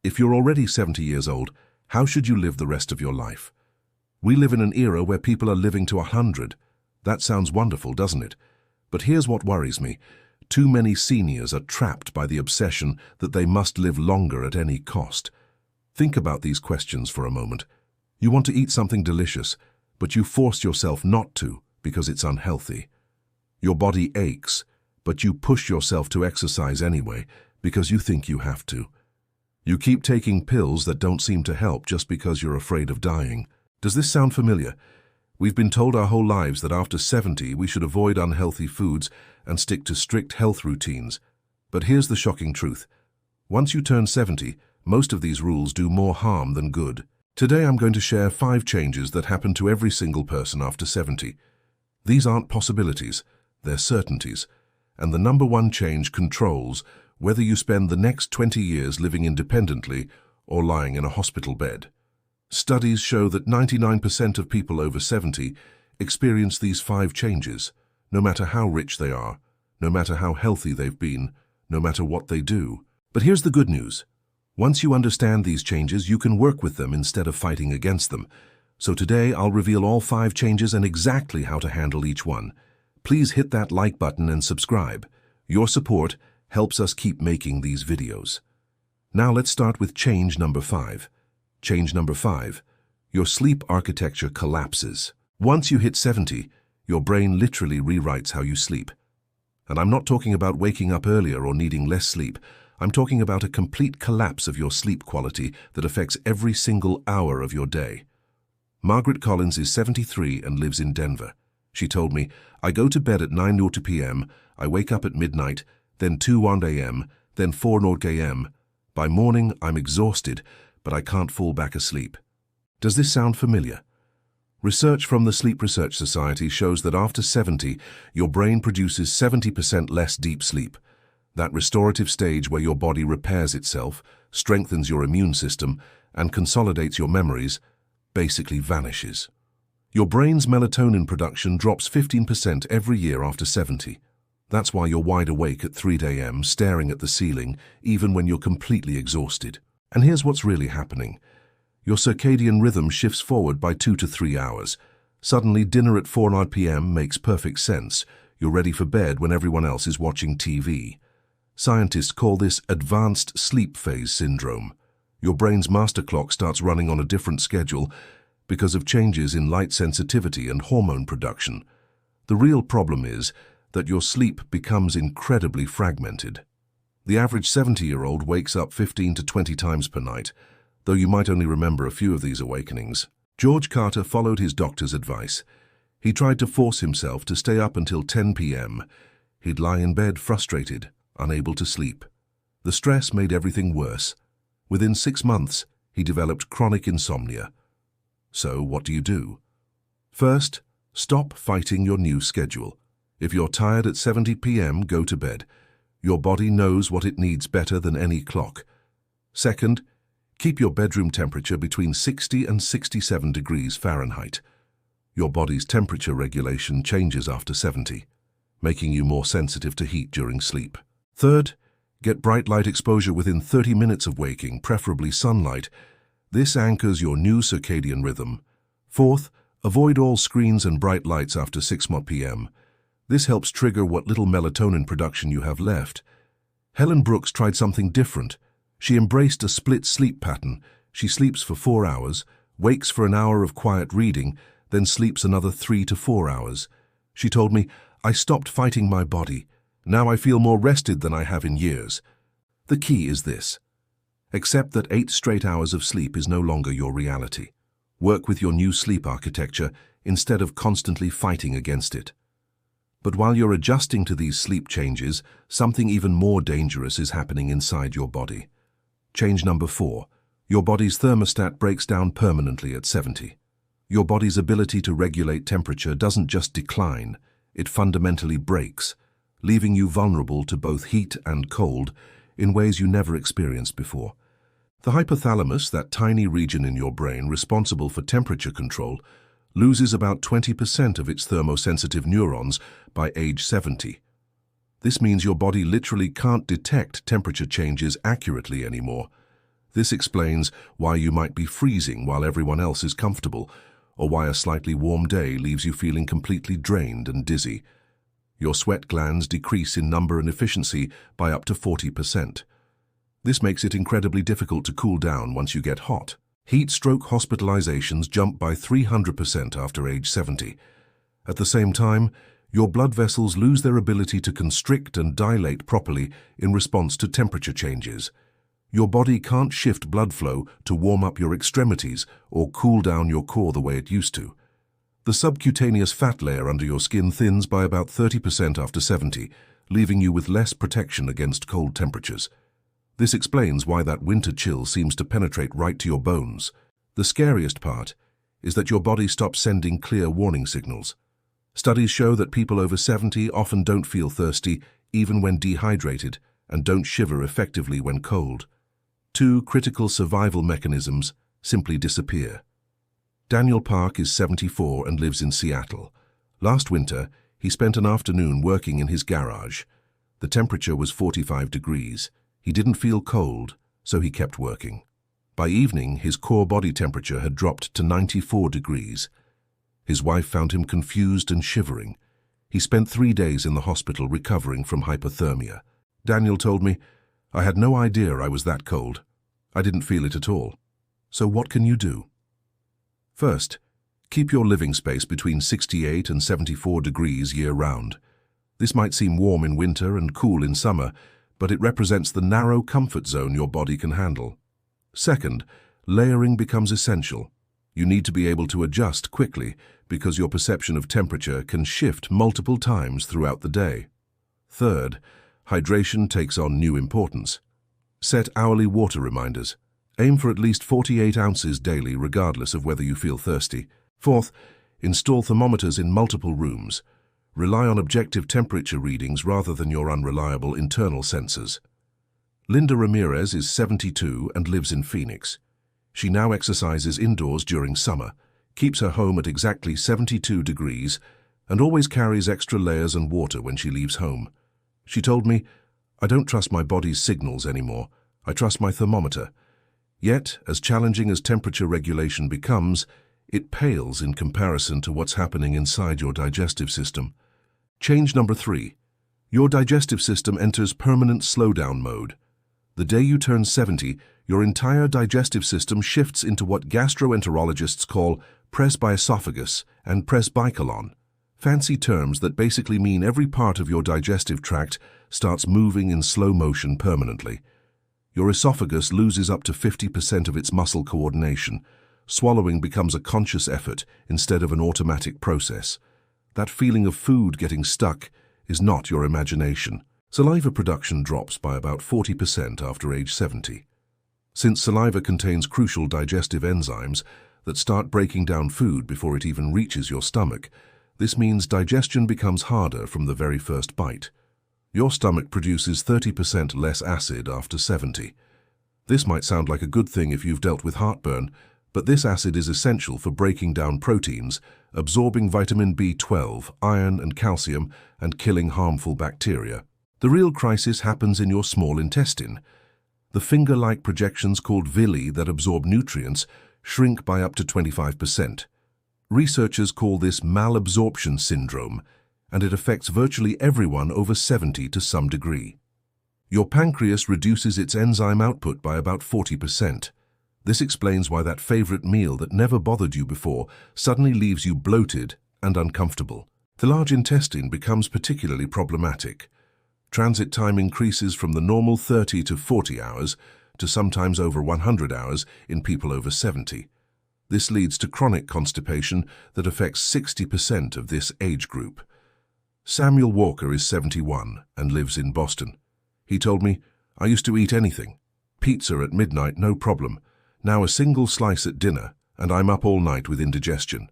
If you're already 70 years old, how should you live the rest of your life? We live in an era where people are living to 100. That sounds wonderful, doesn't it? But here's what worries me. Too many seniors are trapped by the obsession that they must live longer at any cost. Think about these questions for a moment. You want to eat something delicious, but you force yourself not to because it's unhealthy. Your body aches, but you push yourself to exercise anyway because you think you have to. You keep taking pills that don't seem to help just because you're afraid of dying. Does this sound familiar? We've been told our whole lives that after 70 we should avoid unhealthy foods and stick to strict health routines. But here's the shocking truth. Once you turn 70, most of these rules do more harm than good. Today I'm going to share 5 changes that happen to every single person after 70. These aren't possibilities, they're certainties. And the number one change controls whether you spend the next 20 years living independently or lying in a hospital bed. Studies show that 99% of people over 70 experience these 5 changes, no matter how rich they are, no matter how healthy they've been, no matter what they do. But here's the good news. Once you understand these changes, you can work with them instead of fighting against them. So today I'll reveal all 5 changes and exactly how to handle each one. Please hit that like button and subscribe. Your support helps us keep making these videos. Now let's start with change number 5. Change number 5. Your sleep architecture collapses. Once you hit 70, your brain literally rewrites how you sleep. And I'm not talking about waking up earlier or needing less sleep. I'm talking about a complete collapse of your sleep quality that affects every single hour of your day. Margaret Collins is 73 and lives in Denver. She told me, I go to bed at 9:00 p.m., I wake up at midnight, then 2:01 a.m., then 4:00 a.m. By morning, I'm exhausted, but I can't fall back asleep. Does this sound familiar? Research from the Sleep Research Society shows that after 70, your brain produces 70% less deep sleep. That restorative stage where your body repairs itself, strengthens your immune system, and consolidates your memories, basically vanishes. Your brain's melatonin production drops 15% every year after 70. That's why you're wide awake at 3 a.m., staring at the ceiling, even when you're completely exhausted. And here's what's really happening. Your circadian rhythm shifts forward by 2 to 3 hours. Suddenly, dinner at 4:00 p.m. makes perfect sense. You're ready for bed when everyone else is watching TV. Scientists call this advanced sleep phase syndrome. Your brain's master clock starts running on a different schedule because of changes in light sensitivity and hormone production. The real problem is that your sleep becomes incredibly fragmented. The average 70-year-old wakes up 15 to 20 times per night, though you might only remember a few of these awakenings. George Carter followed his doctor's advice. He tried to force himself to stay up until 10 p.m. He'd lie in bed frustrated, unable to sleep. The stress made everything worse. Within 6 months, he developed chronic insomnia. So what do you do? First, stop fighting your new schedule. If you're tired at 70 p.m., go to bed. Your body knows what it needs better than any clock. Second, keep your bedroom temperature between 60 and 67 degrees Fahrenheit. Your body's temperature regulation changes after 70, making you more sensitive to heat during sleep. Third, get bright light exposure within 30 minutes of waking, preferably sunlight. This anchors your new circadian rhythm. Fourth, avoid all screens and bright lights after 6 p.m. This helps trigger what little melatonin production you have left. Helen Brooks tried something different. She embraced a split sleep pattern. She sleeps for 4 hours, wakes for an hour of quiet reading, then sleeps another 3 to 4 hours. She told me, I stopped fighting my body. Now I feel more rested than I have in years. The key is this. Accept that 8 straight hours of sleep is no longer your reality. Work with your new sleep architecture instead of constantly fighting against it. But while you're adjusting to these sleep changes, something even more dangerous is happening inside your body. Change number 4. Your body's thermostat breaks down permanently at 70. Your body's ability to regulate temperature doesn't just decline, it fundamentally breaks, leaving you vulnerable to both heat and cold in ways you never experienced before. The hypothalamus, that tiny region in your brain responsible for temperature control, loses about 20% of its thermosensitive neurons by age 70. This means your body literally can't detect temperature changes accurately anymore. This explains why you might be freezing while everyone else is comfortable, or why a slightly warm day leaves you feeling completely drained and dizzy. Your sweat glands decrease in number and efficiency by up to 40%. This makes it incredibly difficult to cool down once you get hot. Heat stroke hospitalizations jump by 300% after age 70. At the same time, your blood vessels lose their ability to constrict and dilate properly in response to temperature changes. Your body can't shift blood flow to warm up your extremities or cool down your core the way it used to. The subcutaneous fat layer under your skin thins by about 30% after 70, leaving you with less protection against cold temperatures. This explains why that winter chill seems to penetrate right to your bones. The scariest part is that your body stops sending clear warning signals. Studies show that people over 70 often don't feel thirsty even when dehydrated and don't shiver effectively when cold. Two critical survival mechanisms simply disappear. Daniel Park is 74 and lives in Seattle. Last winter, he spent an afternoon working in his garage. The temperature was 45 degrees. He didn't feel cold, so he kept working. By evening, his core body temperature had dropped to 94 degrees. His wife found him confused and shivering. He spent 3 days in the hospital recovering from hypothermia. Daniel told me, "I had no idea I was that cold. I didn't feel it at all." So what can you do? First, keep your living space between 68 and 74 degrees year-round. This might seem warm in winter and cool in summer, but it represents the narrow comfort zone your body can handle. Second, layering becomes essential. You need to be able to adjust quickly because your perception of temperature can shift multiple times throughout the day. Third, hydration takes on new importance. Set hourly water reminders. Aim for at least 48 ounces daily regardless of whether you feel thirsty. Fourth, install thermometers in multiple rooms. Rely on objective temperature readings rather than your unreliable internal sensors. Linda Ramirez is 72 and lives in Phoenix. She now exercises indoors during summer, keeps her home at exactly 72 degrees, and always carries extra layers and water when she leaves home. She told me, "I don't trust my body's signals anymore. I trust my thermometer." Yet, as challenging as temperature regulation becomes, it pales in comparison to what's happening inside your digestive system. Change number 3. Your digestive system enters permanent slowdown mode. The day you turn 70, your entire digestive system shifts into what gastroenterologists call presbyesophagus and presbycolon, fancy terms that basically mean every part of your digestive tract starts moving in slow motion permanently. Your esophagus loses up to 50% of its muscle coordination. Swallowing becomes a conscious effort instead of an automatic process. That feeling of food getting stuck is not your imagination. Saliva production drops by about 40% after age 70. Since saliva contains crucial digestive enzymes that start breaking down food before it even reaches your stomach, this means digestion becomes harder from the very first bite. Your stomach produces 30% less acid after 70. This might sound like a good thing if you've dealt with heartburn, but this acid is essential for breaking down proteins, absorbing vitamin B12, iron and calcium, and killing harmful bacteria. The real crisis happens in your small intestine. The finger-like projections called villi that absorb nutrients shrink by up to 25%. Researchers call this malabsorption syndrome, and it affects virtually everyone over 70 to some degree. Your pancreas reduces its enzyme output by about 40%. This explains why that favorite meal that never bothered you before suddenly leaves you bloated and uncomfortable. The large intestine becomes particularly problematic. Transit time increases from the normal 30 to 40 hours to sometimes over 100 hours in people over 70. This leads to chronic constipation that affects 60% of this age group. Samuel Walker is 71 and lives in Boston. He told me, "I used to eat anything. Pizza at midnight, no problem. Now a single slice at dinner, and I'm up all night with indigestion."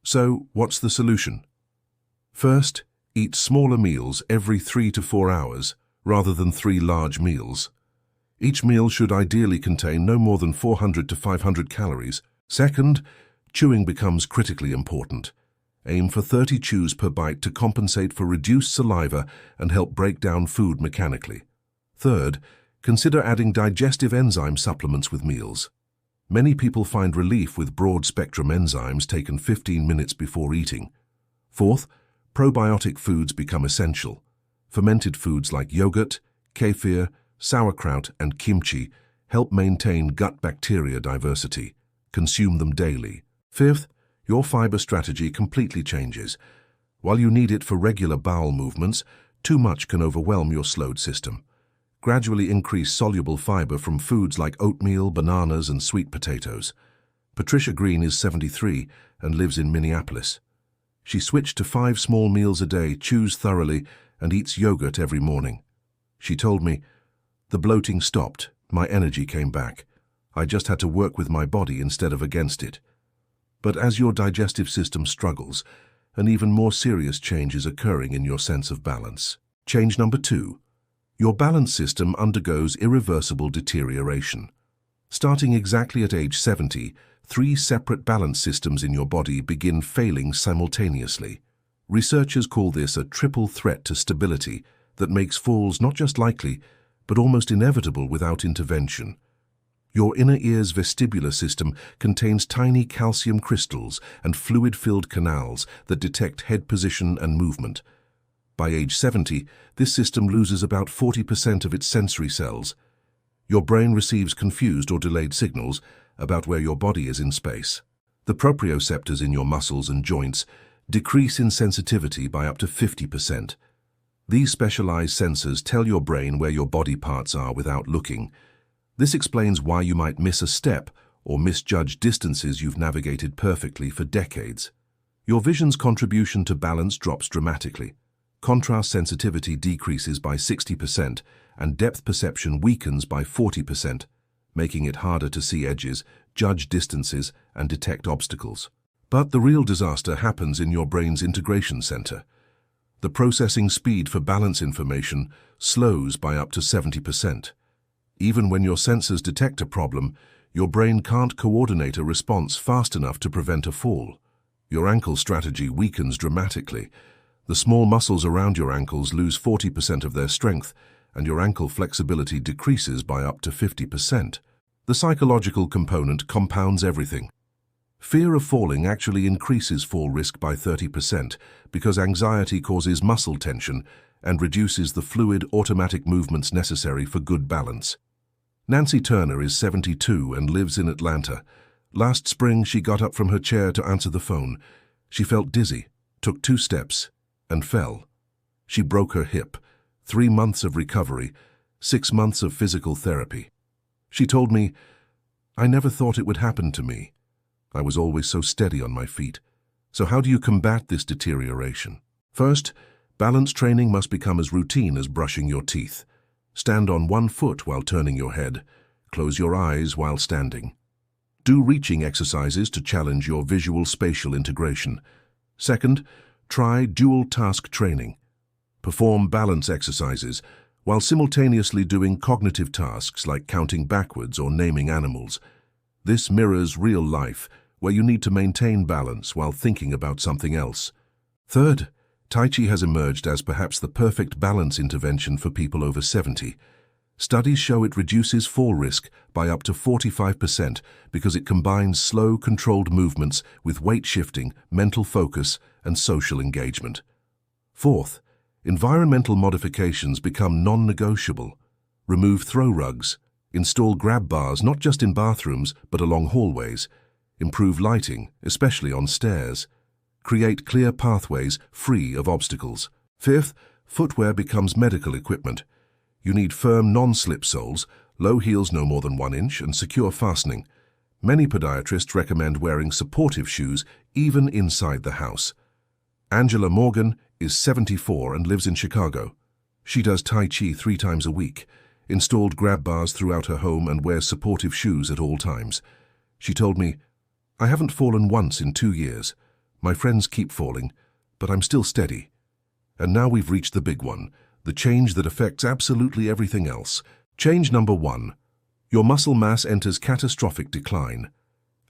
So, what's the solution? First, eat smaller meals every 3 to 4 hours, rather than 3 large meals. Each meal should ideally contain no more than 400 to 500 calories. Second, chewing becomes critically important. Aim for 30 chews per bite to compensate for reduced saliva and help break down food mechanically. Third, Consider adding digestive enzyme supplements with meals. Many people find relief with broad-spectrum enzymes taken 15 minutes before eating. Fourth, probiotic foods become essential. Fermented foods like yogurt, kefir, sauerkraut, and kimchi help maintain gut bacteria diversity. Consume them daily. Fifth, your fiber strategy completely changes. While you need it for regular bowel movements, too much can overwhelm your slowed system. Gradually increase soluble fiber from foods like oatmeal, bananas, and sweet potatoes. Patricia Green is 73 and lives in Minneapolis. She switched to 5 small meals a day, chews thoroughly, and eats yogurt every morning. She told me, "The bloating stopped, my energy came back. I just had to work with my body instead of against it." But as your digestive system struggles, an even more serious change is occurring in your sense of balance. Change number 2. Your balance system undergoes irreversible deterioration. Starting exactly at age 70, 3 separate balance systems in your body begin failing simultaneously. Researchers call this a triple threat to stability that makes falls not just likely, but almost inevitable without intervention. Your inner ear's vestibular system contains tiny calcium crystals and fluid-filled canals that detect head position and movement. By age 70, this system loses about 40% of its sensory cells. Your brain receives confused or delayed signals about where your body is in space. The proprioceptors in your muscles and joints decrease in sensitivity by up to 50%. These specialized sensors tell your brain where your body parts are without looking. This explains why you might miss a step or misjudge distances you've navigated perfectly for decades. Your vision's contribution to balance drops dramatically. Contrast sensitivity decreases by 60% and depth perception weakens by 40%, making it harder to see edges, judge distances, and detect obstacles. But the real disaster happens in your brain's integration center. The processing speed for balance information slows by up to 70%. Even when your sensors detect a problem, your brain can't coordinate a response fast enough to prevent a fall. Your ankle strategy weakens dramatically. The small muscles around your ankles lose 40% of their strength, and your ankle flexibility decreases by up to 50%. The psychological component compounds everything. Fear of falling actually increases fall risk by 30% because anxiety causes muscle tension and reduces the fluid, automatic movements necessary for good balance. Nancy Turner is 72 and lives in Atlanta. Last spring, she got up from her chair to answer the phone. She felt dizzy, took 2 steps, and fell. She broke her hip. 3 months of recovery, 6 months of physical therapy. She told me, "I never thought it would happen to me. I was always so steady on my feet." So how do you combat this deterioration? First, balance training must become as routine as brushing your teeth. Stand on 1 foot while turning your head. Close your eyes while standing. Do reaching exercises to challenge your visual-spatial integration. Second, try dual-task training. Perform balance exercises while simultaneously doing cognitive tasks like counting backwards or naming animals. This mirrors real life, where you need to maintain balance while thinking about something else. Third, Tai Chi has emerged as perhaps the perfect balance intervention for people over 70. Studies show it reduces fall risk by up to 45% because it combines slow, controlled movements with weight shifting, mental focus, and social engagement. Fourth, environmental modifications become non-negotiable. Remove throw rugs. Install grab bars not just in bathrooms but along hallways. Improve lighting, especially on stairs. Create clear pathways free of obstacles. Fifth, footwear becomes medical equipment. You need firm non-slip soles, low heels no more than 1 inch, and secure fastening. Many podiatrists recommend wearing supportive shoes even inside the house. Angela Morgan is 74 and lives in Chicago. She does Tai Chi 3 times a week, installed grab bars throughout her home, and wears supportive shoes at all times. She told me, "I haven't fallen once in 2 years. My friends keep falling, but I'm still steady." And now we've reached the big one, the change that affects absolutely everything else. Change number 1. Your muscle mass enters catastrophic decline.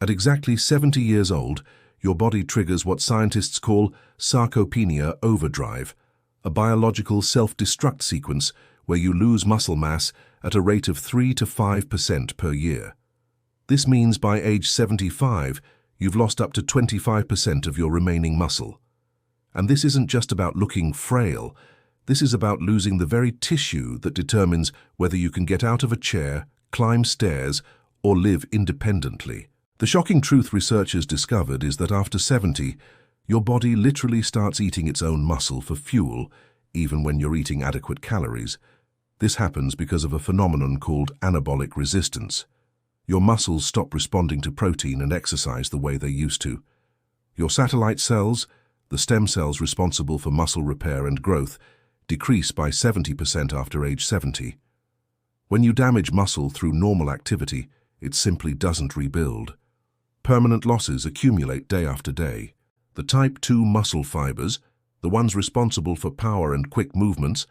At exactly 70 years old, your body triggers what scientists call sarcopenia overdrive, a biological self-destruct sequence where you lose muscle mass at a rate of 3 to 5% per year. This means by age 75, you've lost up to 25% of your remaining muscle. And this isn't just about looking frail. This is about losing the very tissue that determines whether you can get out of a chair, climb stairs, or live independently. The shocking truth researchers discovered is that after 70, your body literally starts eating its own muscle for fuel, even when you're eating adequate calories. This happens because of a phenomenon called anabolic resistance. Your muscles stop responding to protein and exercise the way they used to. Your satellite cells, the stem cells responsible for muscle repair and growth, decrease by 70% after age 70. When you damage muscle through normal activity, it simply doesn't rebuild. Permanent losses accumulate day after day. The type 2 muscle fibers, the ones responsible for power and quick movements,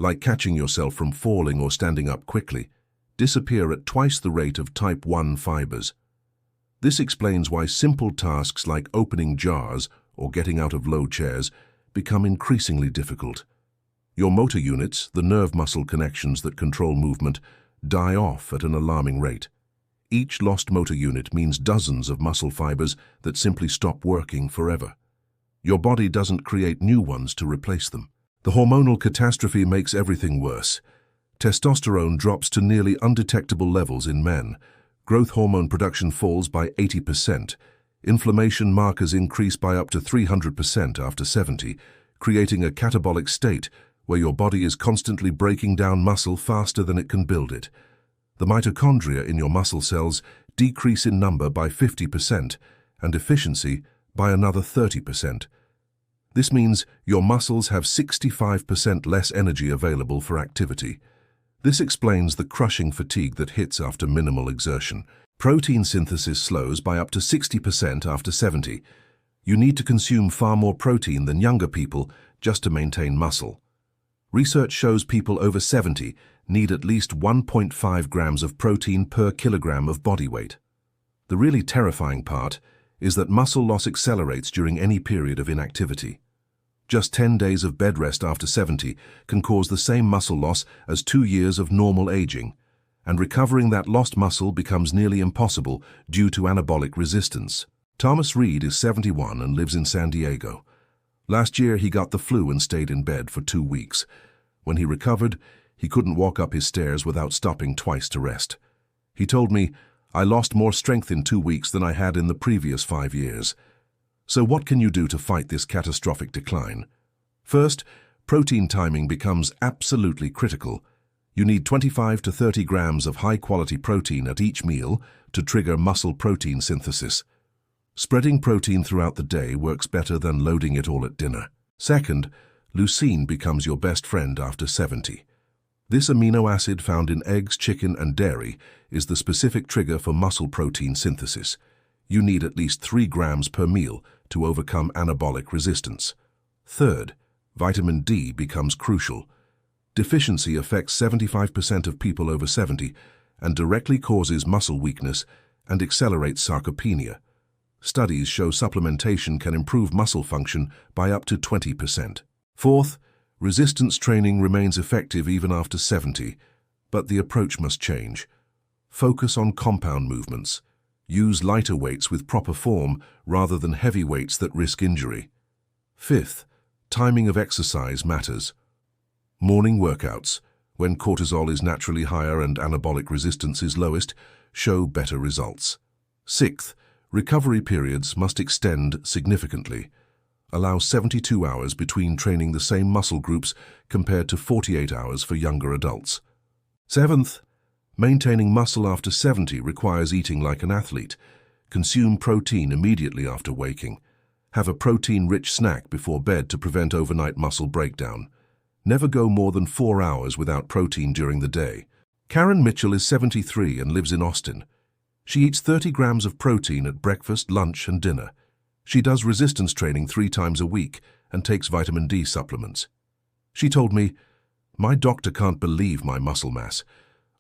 like catching yourself from falling or standing up quickly, disappear at twice the rate of type 1 fibers. This explains why simple tasks like opening jars or getting out of low chairs become increasingly difficult. Your motor units, the nerve muscle connections that control movement, die off at an alarming rate. Each lost motor unit means dozens of muscle fibers that simply stop working forever. Your body doesn't create new ones to replace them. The hormonal catastrophe makes everything worse. Testosterone drops to nearly undetectable levels in men. Growth hormone production falls by 80%. Inflammation markers increase by up to 300% after 70, creating a catabolic state where your body is constantly breaking down muscle faster than it can build it. The mitochondria in your muscle cells decrease in number by 50% and efficiency by another 30%. This means your muscles have 65% less energy available for activity. This explains the crushing fatigue that hits after minimal exertion. Protein synthesis slows by up to 60% after 70. You need to consume far more protein than younger people just to maintain muscle. Research shows people over 70 need at least 1.5 grams of protein per kilogram of body weight. The really terrifying part is that muscle loss accelerates during any period of inactivity. Just 10 days of bed rest after 70 can cause the same muscle loss as 2 years of normal aging, and recovering that lost muscle becomes nearly impossible due to anabolic resistance. Thomas Reed is 71 and lives in San Diego. Last year he got the flu and stayed in bed for 2 weeks. When he recovered, he couldn't walk up his stairs without stopping twice to rest. He told me, "I lost more strength in 2 weeks than I had in the previous 5 years. So what can you do to fight this catastrophic decline? First, protein timing becomes absolutely critical. You need 25 to 30 grams of high-quality protein at each meal to trigger muscle protein synthesis. Spreading protein throughout the day works better than loading it all at dinner. Second, leucine becomes your best friend after 70. This amino acid found in eggs, chicken, and dairy is the specific trigger for muscle protein synthesis. You need at least 3 grams per meal to overcome anabolic resistance. Third, vitamin D becomes crucial. Deficiency affects 75% of people over 70 and directly causes muscle weakness and accelerates sarcopenia. Studies show supplementation can improve muscle function by up to 20%. Fourth, resistance training remains effective even after 70, but the approach must change. Focus on compound movements. Use lighter weights with proper form rather than heavy weights that risk injury. Fifth, timing of exercise matters. Morning workouts, when cortisol is naturally higher and anabolic resistance is lowest, show better results. Sixth, recovery periods must extend significantly. Allow 72 hours between training the same muscle groups compared to 48 hours for younger adults. Seventh, maintaining muscle after 70 requires eating like an athlete. Consume protein immediately after waking. Have a protein-rich snack before bed to prevent overnight muscle breakdown. Never go more than 4 hours without protein during the day. Karen Mitchell is 73 and lives in Austin. She eats 30 grams of protein at breakfast, lunch, and dinner. She does resistance training 3 times a week and takes vitamin D supplements. She told me, "My doctor can't believe my muscle mass.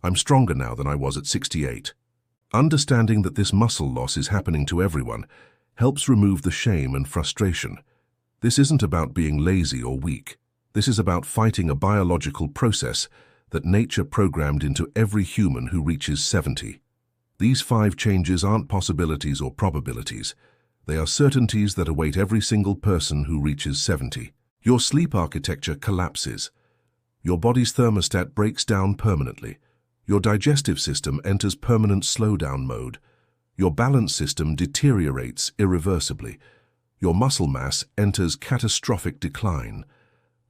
I'm stronger now than I was at 68. Understanding that this muscle loss is happening to everyone helps remove the shame and frustration. This isn't about being lazy or weak. This is about fighting a biological process that nature programmed into every human who reaches 70. These 5 changes aren't possibilities or probabilities. They are certainties that await every single person who reaches 70. Your sleep architecture collapses. Your body's thermostat breaks down permanently. Your digestive system enters permanent slowdown mode. Your balance system deteriorates irreversibly. Your muscle mass enters catastrophic decline.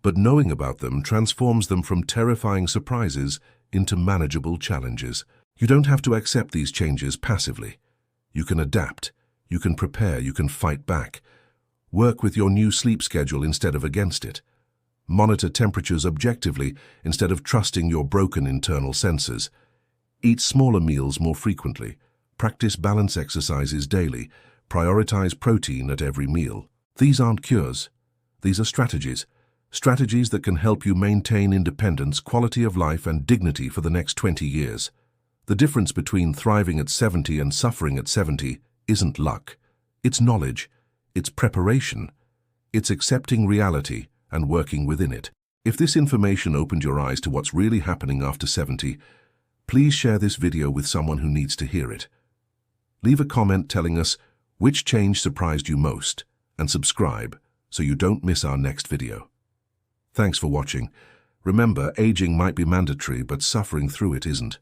But knowing about them transforms them from terrifying surprises into manageable challenges. You don't have to accept these changes passively. You can adapt, you can prepare, you can fight back. Work with your new sleep schedule instead of against it. Monitor temperatures objectively instead of trusting your broken internal sensors. Eat smaller meals more frequently. Practice balance exercises daily. Prioritize protein at every meal. These aren't cures. These are strategies. Strategies that can help you maintain independence, quality of life, and dignity for the next 20 years. The difference between thriving at 70 and suffering at 70 isn't luck. It's knowledge. It's preparation. It's accepting reality and working within it. If this information opened your eyes to what's really happening after 70, please share this video with someone who needs to hear it. Leave a comment telling us which change surprised you most, and subscribe so you don't miss our next video. Thanks for watching. Remember, aging might be mandatory, but suffering through it isn't.